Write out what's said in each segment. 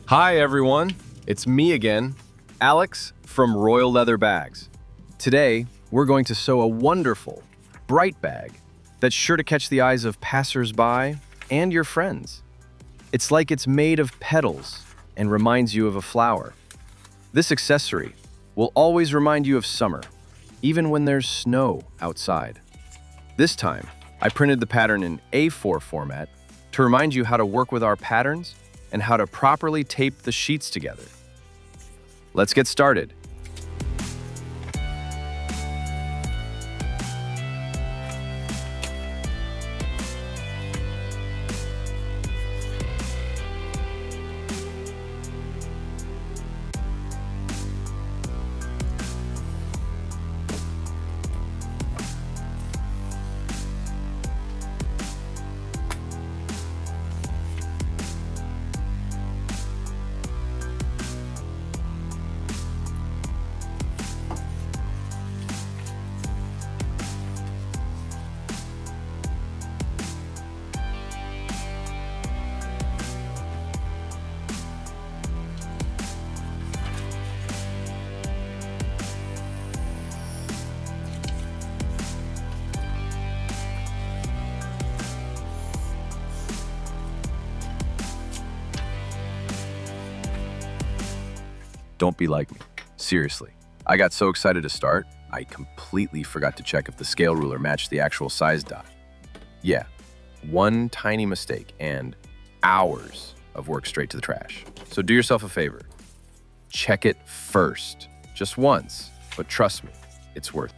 Hi everyone, it's me again, Alex from Royal Leather Bags. Today, we're going to sew a wonderful, bright bag that's sure to catch the eyes of passers-by and your friends. It's like it's made of petals and reminds you of a flower. This accessory will always remind you of summer, even when there's snow outside. This time, I printed the pattern in A4 format to remind you how to work with our patterns and how to properly tape the sheets together. Let's get started. Don't be like me. Seriously. I got so excited to start, I completely forgot to check if the scale ruler matched the actual size dot. Yeah, one tiny mistake and hours of work straight to the trash. So do yourself a favor. Check it first. Just once. But trust me, it's worth it.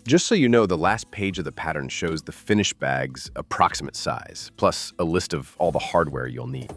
Just so you know, the last page of the pattern shows the finished bag's approximate size, plus a list of all the hardware you'll need.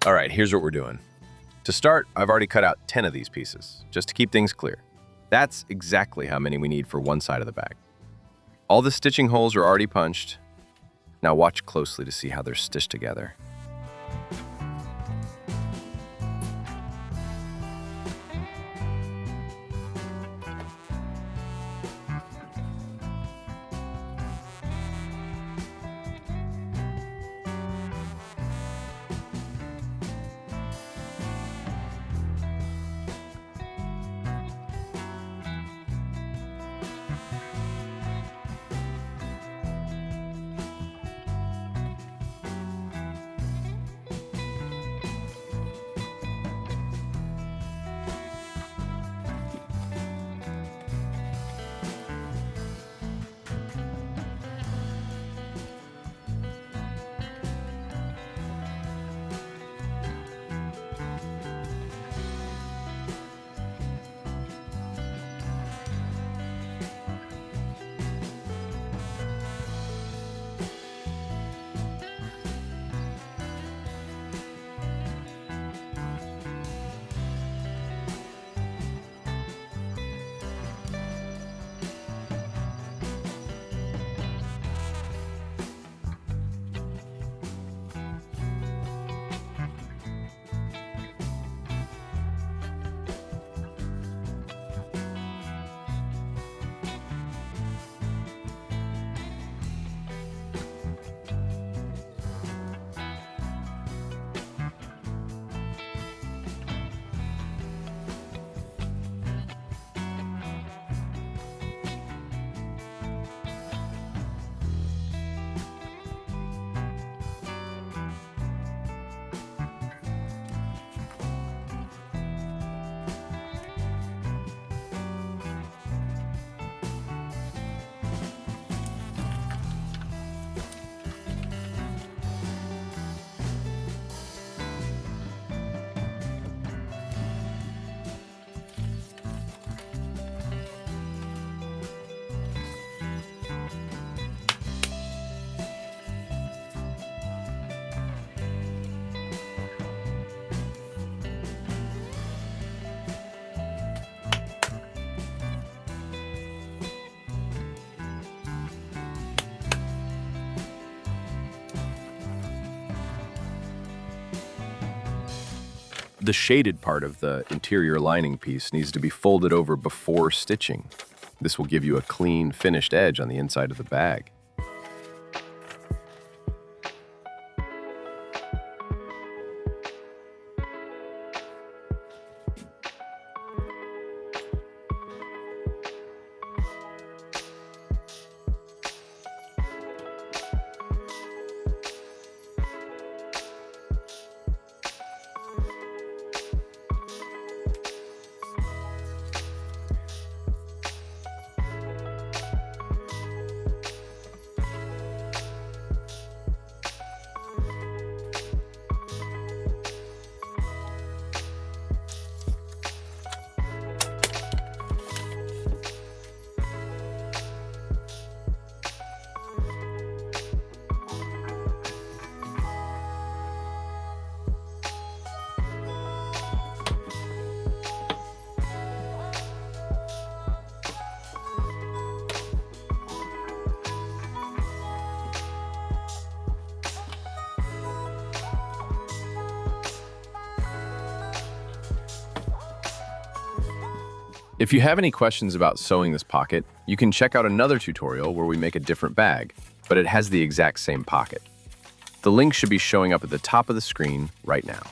All right, here's what we're doing. To start, I've already cut out 10 of these pieces, just to keep things clear. That's exactly how many we need for one side of the bag. All the stitching holes are already punched. Now watch closely to see how they're stitched together. The shaded part of the interior lining piece needs to be folded over before stitching. This will give you a clean, finished edge on the inside of the bag. If you have any questions about sewing this pocket, you can check out another tutorial where we make a different bag, but it has the exact same pocket. The link should be showing up at the top of the screen right now.